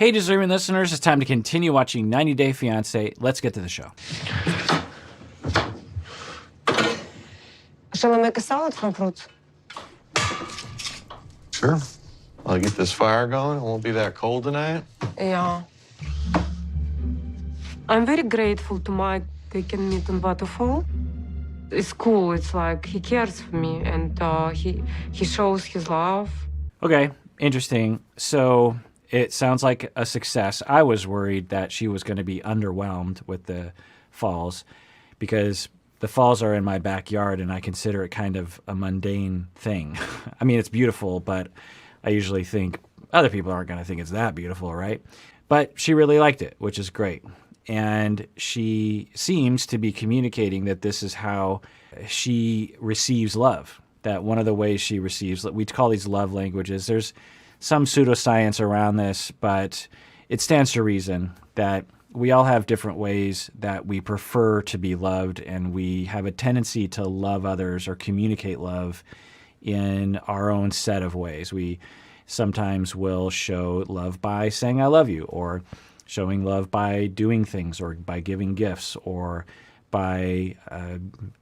Hey, deserving listeners, it's time to continue watching 90 Day Fiancé. Let's get to the show. Shall I make a salad from fruits? Sure. I'll get this fire going. It won't be that cold tonight. Yeah. I'm very grateful to Mike taking me to Waterfall. It's cool. It's like he cares for me and he shows his love. Okay, interesting. So it sounds like a success. I was worried that she was going to be underwhelmed with the falls because the falls are in my backyard and I consider it kind of a mundane thing. I mean, it's beautiful, but I usually think other people aren't going to think it's that beautiful, right? But she really liked it, which is great. And she seems to be communicating that this is how she receives love, that one of the ways she receives, we call these love languages. There's some pseudoscience around this, but it stands to reason that we all have different ways that we prefer to be loved, and we have a tendency to love others or communicate love in our own set of ways. We sometimes will show love by saying I love you, or showing love by doing things, or by giving gifts, or by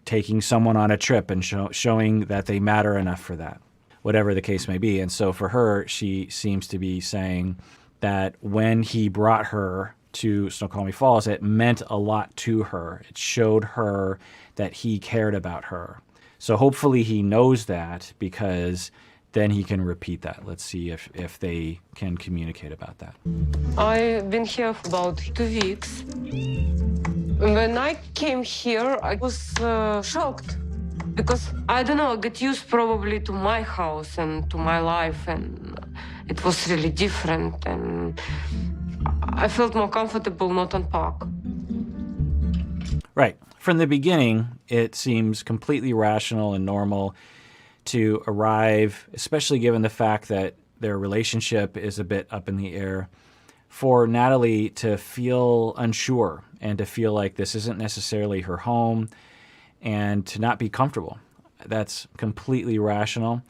taking someone on a trip and showing that they matter enough for that, whatever the case may be. And so for her, she seems to be saying that when he brought her to Snoqualmie Falls, it meant a lot to her. It showed her that he cared about her. So hopefully he knows that, because then he can repeat that. Let's see if they can communicate about that. I've been here for about 2 weeks. When I came here, I was shocked because, I don't know, I got used probably to my house and to my life, and it was really different, and I felt more comfortable not on park. Right. From the beginning, it seems completely rational and normal to arrive, especially given the fact that their relationship is a bit up in the air, for Natalie to feel unsure and to feel like this isn't necessarily her home and to not be comfortable. That's completely rational.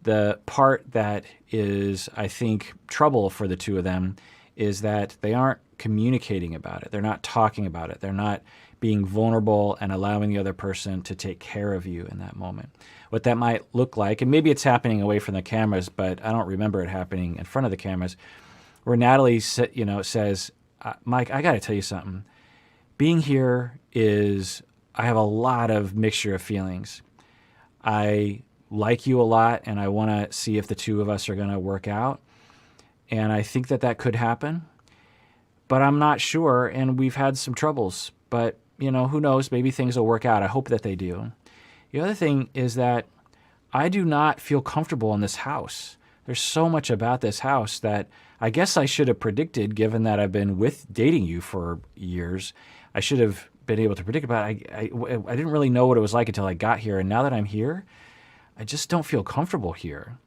The part that is, I think, trouble for the two of them is that they aren't communicating about it. They're not talking about it. They're not being vulnerable and allowing the other person to take care of you in that moment. What that might look like, and maybe it's happening away from the cameras, but I don't remember it happening in front of the cameras, where Natalie says, Mike, I got to tell you something. Being here I have a lot of mixture of feelings. I like you a lot, and I want to see if the two of us are going to work out. And I think that could happen, but I'm not sure, and we've had some troubles. But, who knows? Maybe things will work out. I hope that they do. The other thing is that I do not feel comfortable in this house. There's so much about this house that I guess I should have predicted, given that I've been dating you for years. I should have been able to predict about it. I didn't really know what it was like until I got here, and now that I'm here, I just don't feel comfortable here.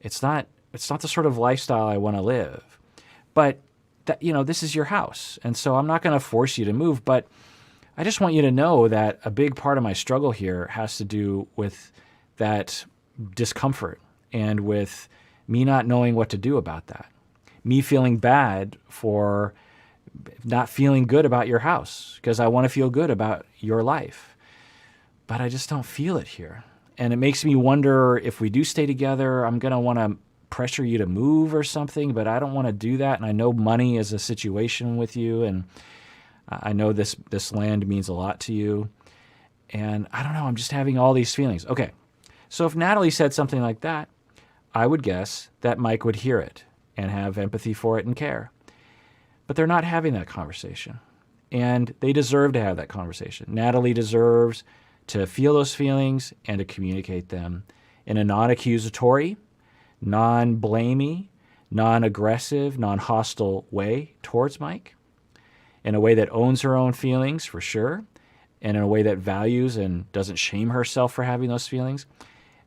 It's not the sort of lifestyle I want to live. But that, this is your house, and so I'm not going to force you to move, but I just want you to know that a big part of my struggle here has to do with that discomfort and with me not knowing what to do about that. Me feeling bad for not feeling good about your house, because I want to feel good about your life. But I just don't feel it here. And it makes me wonder, if we do stay together, I'm going to want to pressure you to move or something, but I don't want to do that. And I know money is a situation with you, and I know this land means a lot to you. And I don't know, I'm just having all these feelings. Okay, so if Natalie said something like that, I would guess that Mike would hear it and have empathy for it and care. But they're not having that conversation. And they deserve to have that conversation. Natalie deserves to feel those feelings and to communicate them in a non-accusatory, non-blamey, non-aggressive, non-hostile way towards Mike, in a way that owns her own feelings for sure, and in a way that values and doesn't shame herself for having those feelings.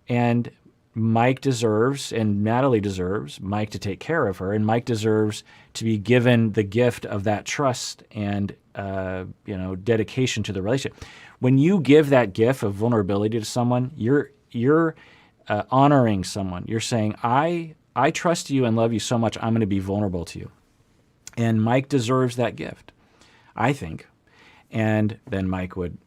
And Mike deserves, and Natalie deserves, Mike to take care of her, and Mike deserves to be given the gift of that trust and dedication to the relationship. When you give that gift of vulnerability to someone, you're honoring someone. You're saying, I trust you and love you so much, I'm going to be vulnerable to you. And Mike deserves that gift, I think. And then Mike would,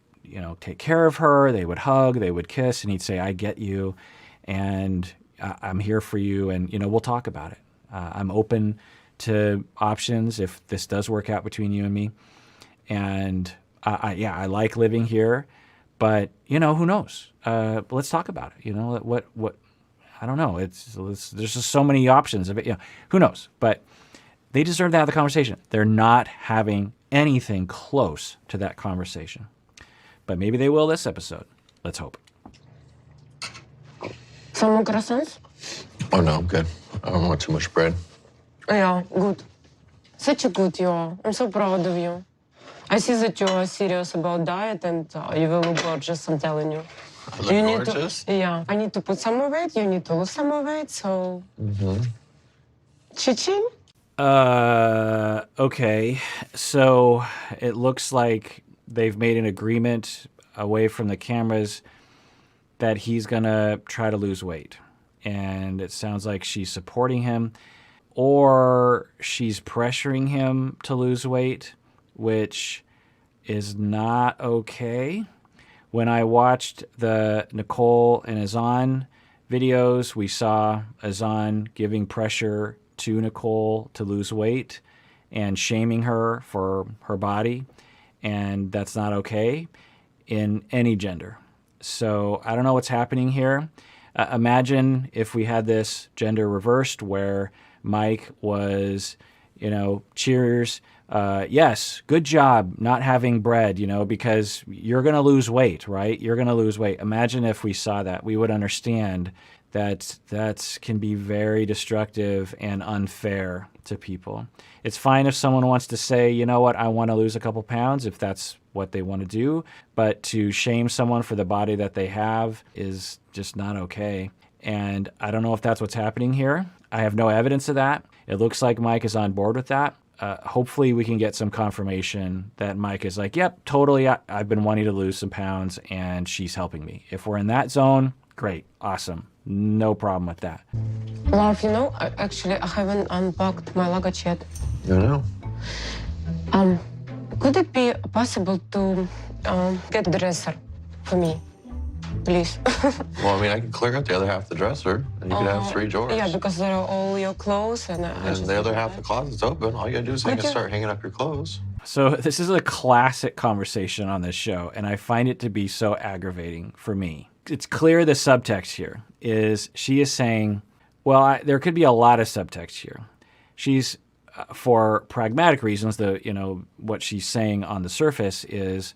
take care of her. They would hug, they would kiss, and he'd say, I get you, and I'm here for you, and, we'll talk about it. I'm open to options if this does work out between you and me. And I like living here, but, who knows? Let's talk about it. What, I don't know. There's just so many options of it. Who knows? But they deserve to have the conversation. They're not having anything close to that conversation. But maybe they will this episode. Let's hope. Some more croissants? Oh, no, I'm good. I don't want too much bread. Yeah, good. Such a good you are. I'm so proud of you. I see that you are serious about diet and you will look gorgeous, I'm telling you. I look gorgeous? Yeah. I need to put some more weight, you need to lose some more weight, so... Cha-ching? Okay. So it looks like they've made an agreement away from the cameras that he's going to try to lose weight. And it sounds like she's supporting him, or she's pressuring him to lose weight, which is not okay. When I watched the Nicole and Azan videos, we saw Azan giving pressure to Nicole to lose weight and shaming her for her body, and that's not okay in any gender. So I don't know what's happening here. Imagine if we had this gender reversed where Mike was, cheers, yes, good job not having bread, because you're going to lose weight, right? You're going to lose weight. Imagine if we saw that. We would understand that can be very destructive and unfair to people. It's fine if someone wants to say, you know what, I want to lose a couple pounds, if that's what they want to do, but to shame someone for the body that they have is just not okay. And I don't know if that's what's happening here. I have no evidence of that. It looks like Mike is on board with that. Hopefully we can get some confirmation that Mike is like, yep, totally, I've been wanting to lose some pounds and she's helping me. If we're in that zone, great, awesome. No problem with that. Love, I haven't unpacked my luggage yet. No. Could it be possible to get a dresser for me, please? Well, I can clear out the other half of the dresser, and you can have 3 drawers. Yeah, because there are all your clothes, and the other half of the closet's open. All you gotta do is start hanging up your clothes. So this is a classic conversation on this show, and I find it to be so aggravating for me. It's clear the subtext here is she is saying, well, there could be a lot of subtext here. She's, for pragmatic reasons, what she's saying on the surface is,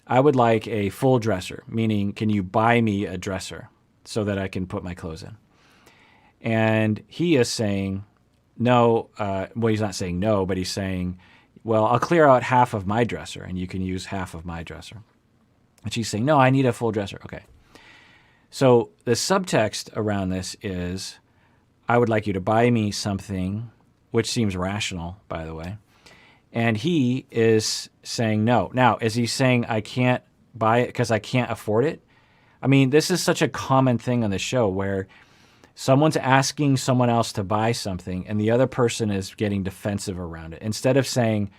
I would like a full dresser, meaning can you buy me a dresser so that I can put my clothes in? And he is saying, no, well, he's not saying no, but he's saying, well, I'll clear out half of my dresser and you can use half of my dresser. And she's saying, no, I need a full dresser. Okay. So the subtext around this is, I would like you to buy me something, which seems rational, by the way. And he is saying no. Now, is he saying I can't buy it because I can't afford it? I mean, this is such a common thing on the show where someone's asking someone else to buy something and the other person is getting defensive around it. Instead of saying,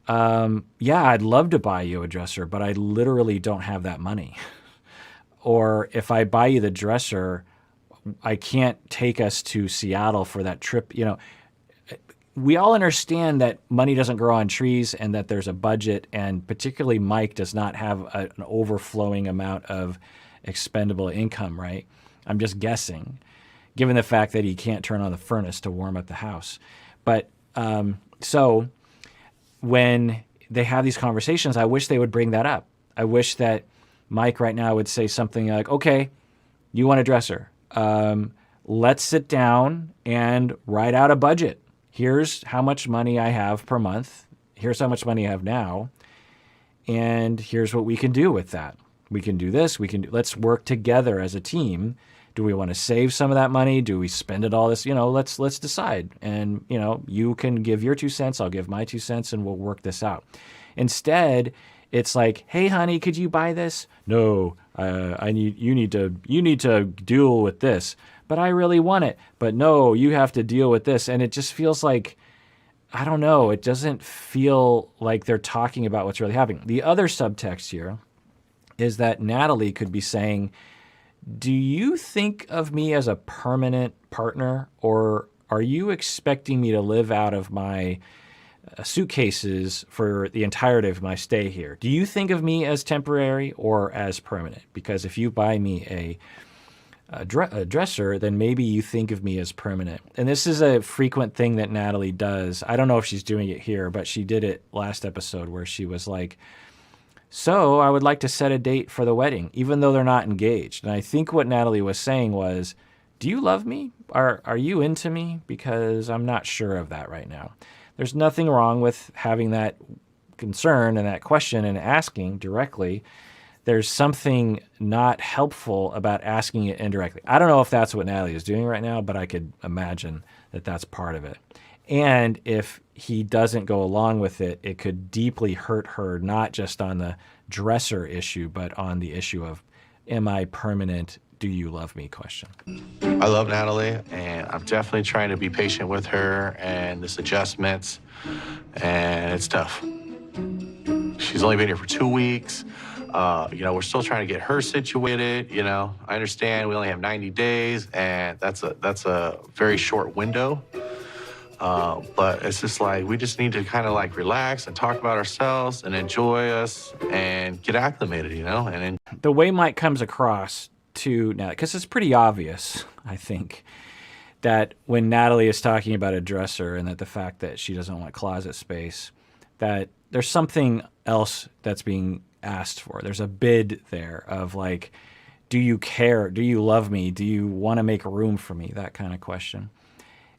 yeah, I'd love to buy you a dresser, but I literally don't have that money. Or if I buy you the dresser, I can't take us to Seattle for that trip. We all understand that money doesn't grow on trees and that there's a budget, and particularly Mike does not have an overflowing amount of expendable income, right? I'm just guessing, given the fact that he can't turn on the furnace to warm up the house. But so when they have these conversations, I wish they would bring that up. I wish that Mike right now would say something like, okay, you want a dresser. Let's sit down and write out a budget. Here's how much money I have per month. Here's how much money I have now. And here's what we can do with that. We can do this. Let's work together as a team. Do we want to save some of that money? Do we spend it all this? Let's decide. And, you can give your 2 cents. I'll give my 2 cents and we'll work this out. Instead, it's like, hey, honey, could you buy this? No, you need to deal with this. But I really want it. But no, you have to deal with this. And it just feels like I don't know. It doesn't feel like they're talking about what's really happening. The other subtext here is that Natalie could be saying, do you think of me as a permanent partner, or are you expecting me to live out of my suitcases for the entirety of my stay here? Do you think of me as temporary or as permanent? Because if you buy me a dresser, then maybe you think of me as permanent. And this is a frequent thing that Natalie does. I don't know if she's doing it here, but she did it last episode where she was like, so I would like to set a date for the wedding, even though they're not engaged. And I think what Natalie was saying was, do you love me? Are you into me? Because I'm not sure of that right now. There's nothing wrong with having that concern and that question and asking directly. There's something not helpful about asking it indirectly. I don't know if that's what Natalie is doing right now, but I could imagine that that's part of it. And if he doesn't go along with it, it could deeply hurt her, not just on the dresser issue, but on the issue of, am I permanent? Do you love me question. I love Natalie, and I'm definitely trying to be patient with her and this adjustments, and it's tough. She's only been here for 2 weeks. We're still trying to get her situated. I understand we only have 90 days, and that's a very short window. But it's just like, we just need to kind of like relax and talk about ourselves and enjoy us and get acclimated, and the way Mike comes across to Natalie, because it's pretty obvious, I think, that when Natalie is talking about a dresser and that the fact that she doesn't want closet space, that there's something else that's being asked for. There's a bid there of like, do you care? Do you love me? Do you want to make room for me? That kind of question.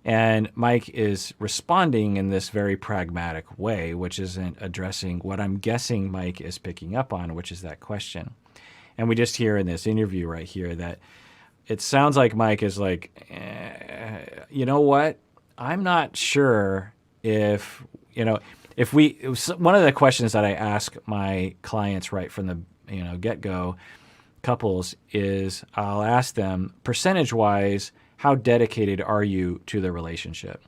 And Mike is responding in this very pragmatic way, which isn't addressing what I'm guessing Mike is picking up on, which is that question. And we just hear in this interview right here that it sounds like Mike is like, you know what? I'm not sure if one of the questions that I ask my clients right from the get-go, couples, is I'll ask them, percentage-wise, how dedicated are you to the relationship?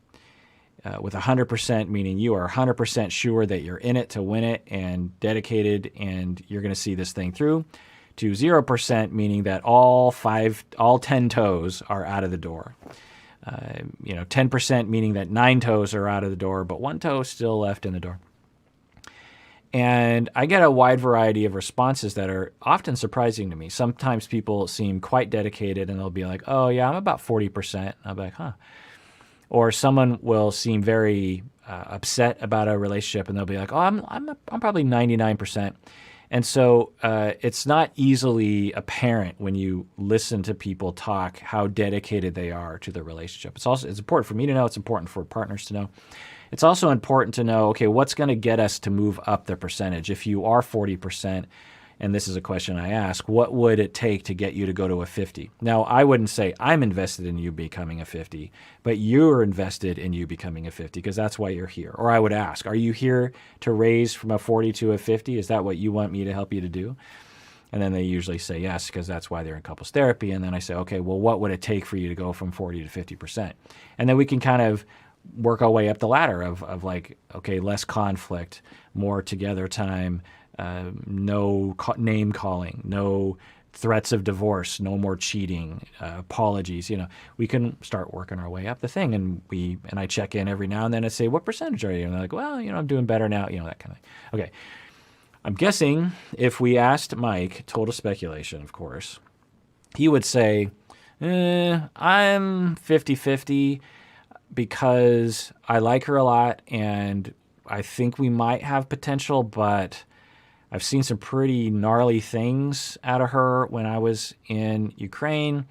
With 100% meaning you are 100% sure that you're in it to win it and dedicated and you're going to see this thing through, to 0% meaning that all 10 toes are out of the door. 10% meaning that 9 toes are out of the door, but 1 toe is still left in the door. And I get a wide variety of responses that are often surprising to me. Sometimes people seem quite dedicated and they'll be like, oh yeah, I'm about 40%. And I'll be like, huh. Or someone will seem very upset about a relationship and they'll be like, oh, I'm probably 99%. And so it's not easily apparent when you listen to people talk how dedicated they are to the relationship. It's important for me to know. It's important for partners to know. It's also important to know, okay, what's going to get us to move up the percentage? If you are 40%, and this is a question I ask, what would it take to get you to go to a 50? Now, I wouldn't say I'm invested in you becoming a 50, but you're invested in you becoming a 50 because that's why you're here. Or I would ask, are you here to raise from a 40 to a 50? Is that what you want me to help you to do? And then they usually say yes, because that's why they're in couples therapy. And then I say, okay, well, what would it take for you to go from 40 to 50%? And then we can kind of work our way up the ladder of like, okay, less conflict, more together time, no name calling, no threats of divorce, no more cheating, apologies. We can start working our way up the thing. And I check in every now and then and say, what percentage are you? And they're like, well, I'm doing better now, that kind of thing. Okay. I'm guessing if we asked Mike, total speculation, of course, he would say, I'm 50-50 because I like her a lot and I think we might have potential, but I've seen some pretty gnarly things out of her when I was in Ukraine.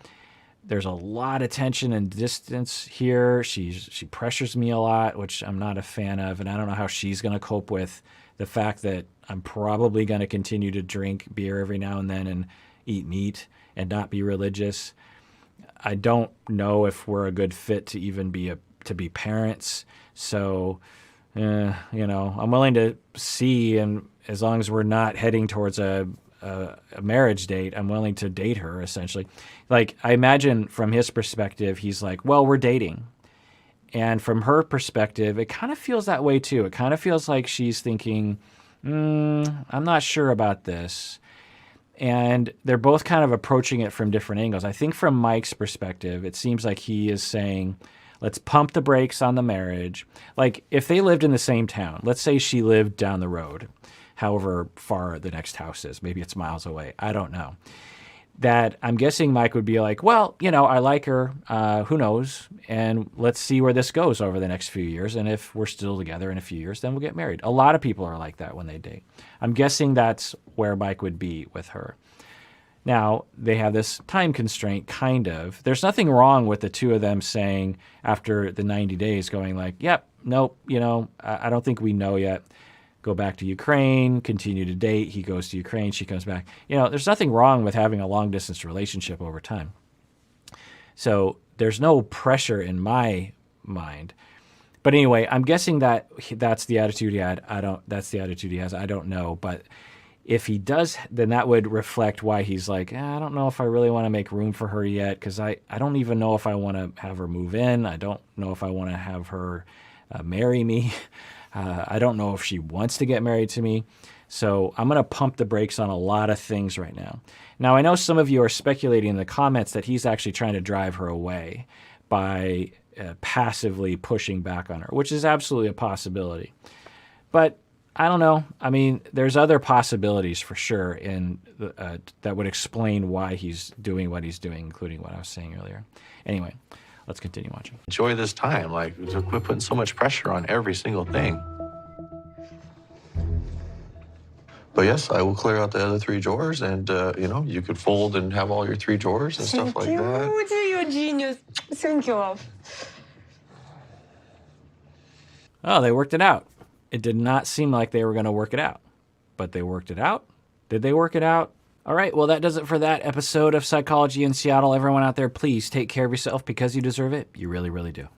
There's a lot of tension and distance here. She pressures me a lot, which I'm not a fan of, and I don't know how she's going to cope with the fact that I'm probably going to continue to drink beer every now and then and eat meat and not be religious. I don't know if we're a good fit to even be parents. So, I'm willing to see, and as long as we're not heading towards a marriage date, I'm willing to date her, essentially. Like, I imagine from his perspective, he's like, well, we're dating. And from her perspective, it kind of feels that way too. It kind of feels like she's thinking, I'm not sure about this. And they're both kind of approaching it from different angles. I think from Mike's perspective, it seems like he is saying, let's pump the brakes on the marriage. Like if they lived in the same town, let's say she lived down the road, however far the next house is, maybe it's miles away, I don't know. That I'm guessing Mike would be like, well, I like her, who knows, and let's see where this goes over the next few years, and if we're still together in a few years, then we'll get married. A lot of people are like that when they date. I'm guessing that's where Mike would be with her. Now, they have this time constraint, kind of. There's nothing wrong with the two of them saying after the 90 days going like, yep, nope, I don't think we know yet. Go back to Ukraine, continue to date. He goes to Ukraine, she comes back. There's nothing wrong with having a long-distance relationship over time. So there's no pressure in my mind. But anyway, I'm guessing that that's the attitude he had. That's the attitude he has. I don't know. But if he does, then that would reflect why he's like, I don't know if I really want to make room for her yet, because I don't even know if I want to have her move in. I don't know if I want to have her marry me. I don't know if she wants to get married to me. So I'm going to pump the brakes on a lot of things right now. Now, I know some of you are speculating in the comments that he's actually trying to drive her away by passively pushing back on her, which is absolutely a possibility. But I don't know. I mean, there's other possibilities for sure that would explain why he's doing what he's doing, including what I was saying earlier. Anyway, let's continue watching. Enjoy this time. Like, quit putting so much pressure on every single thing. But yes, I will clear out the other 3 drawers, and you could fold and have all your 3 drawers and stuff like that. Thank you, you're a genius. Thank you, love. Oh, they worked it out. It did not seem like they were going to work it out, but they worked it out. Did they work it out? All right, well, that does it for that episode of Psychology in Seattle. Everyone out there, please take care of yourself because you deserve it. You really, really do.